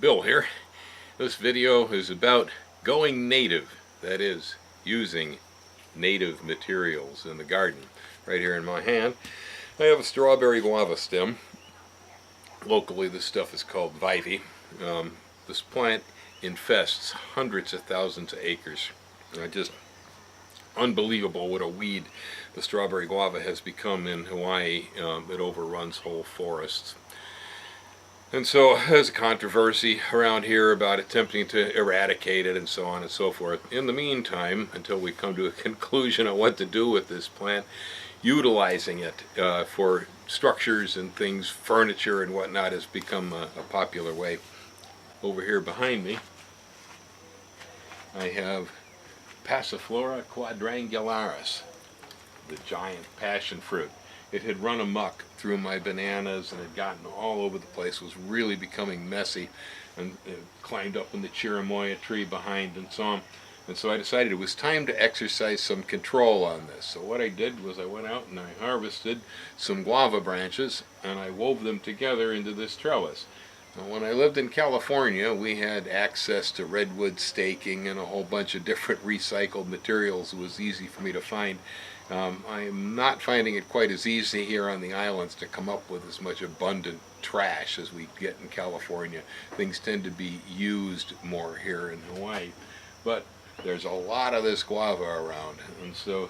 Bill here. This video is about going native, that is, using native materials in the garden. Right here in my hand I have a strawberry guava stem. Locally this stuff is called Vivi. This plant infests hundreds of thousands of acres. Just unbelievable what a weed the strawberry guava has become in Hawaii. It overruns whole forests. And so there's a controversy around here about attempting to eradicate it and so on and so forth. In the meantime, until we come to a conclusion on what to do with this plant, utilizing it for structures and things, furniture and whatnot, has become a popular way. Over here behind me I have Passiflora quadrangularis, the giant passion fruit. It had run amok through my bananas and had gotten all over the place, was really becoming messy, and it climbed up in the chirimoya tree behind and so on. And so I decided it was time to exercise some control on this. So what I did was I went out and I harvested some guava branches and I wove them together into this trellis. Now, when I lived in California, we had access to redwood staking and a whole bunch of different recycled materials. It was easy for me to find. I am not finding it quite as easy here on the islands to come up with as much abundant trash as we get in California. Things tend to be used more here in Hawaii. But there's a lot of this guava around, and so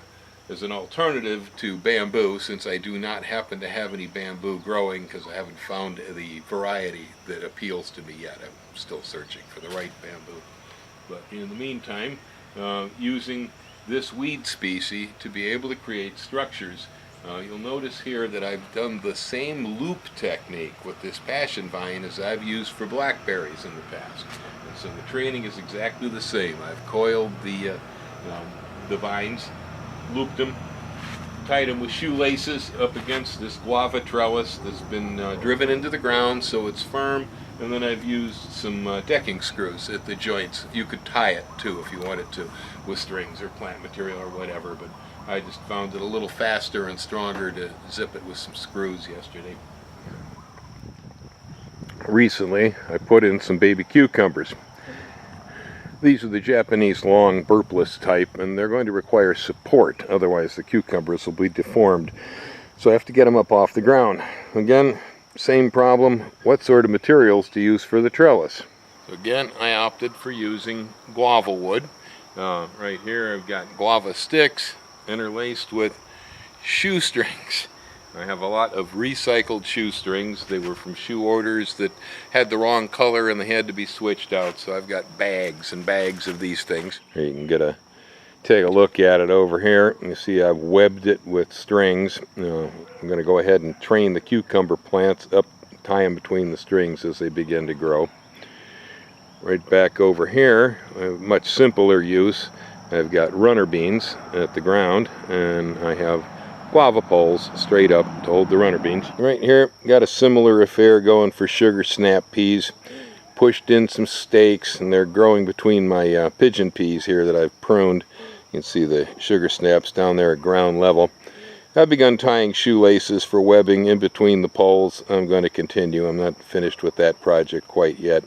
as an alternative to bamboo, since I do not happen to have any bamboo growing because I haven't found the variety that appeals to me yet. I'm still searching for the right bamboo. But in the meantime, using this weed species to be able to create structures, you'll notice here that I've done the same loop technique with this passion vine as I've used for blackberries in the past. And so the training is exactly the same. I've coiled the vines, looped them, tied them with shoelaces up against this guava trellis that's been driven into the ground so it's firm, and then I've used some decking screws at the joints. You could tie it too if you wanted to with strings or plant material or whatever, but I just found it a little faster and stronger to zip it with some screws yesterday. Recently I put in some baby cucumbers. These are the Japanese long burpless type, and they're going to require support, otherwise the cucumbers will be deformed. So I have to get them up off the ground. Again, same problem, what sort of materials to use for the trellis? So again, I opted for using guava wood. Right here I've got guava sticks interlaced with shoestrings. I have a lot of recycled shoestrings. They were from shoe orders that had the wrong color and they had to be switched out, so I've got bags and bags of these things. Here you can take a look at it over here. You see I've webbed it with strings. I'm going to go ahead and train the cucumber plants up, tie them between the strings as they begin to grow. Right back over here, I have much simpler use. I've got runner beans at the ground, and I have guava poles straight up to hold the runner beans. Right here, got a similar affair going for sugar snap peas. Pushed in some stakes, and they're growing between my pigeon peas here that I've pruned. You can see the sugar snaps down there at ground level. I've begun tying shoelaces for webbing in between the poles. I'm going to continue. I'm not finished with that project quite yet.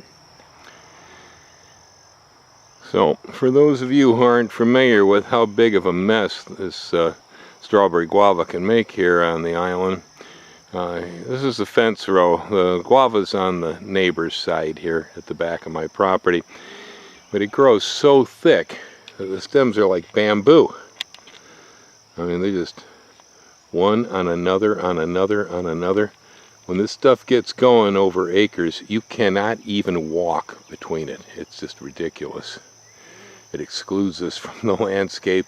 So, for those of you who aren't familiar with how big of a mess this strawberry guava can make here on the island, this is the fence row. The guava's on the neighbor's side here at the back of my property, but it grows so thick that the stems are like bamboo. I mean, they just one on another on another on another. When this stuff gets going over acres, you cannot even walk between it. It's just ridiculous. It excludes us from the landscape.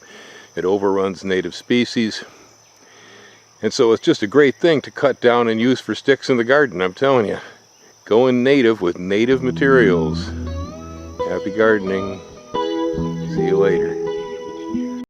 It overruns native species. And so it's just a great thing to cut down and use for sticks in the garden, I'm telling you. Going native with native materials. Happy gardening. See you later.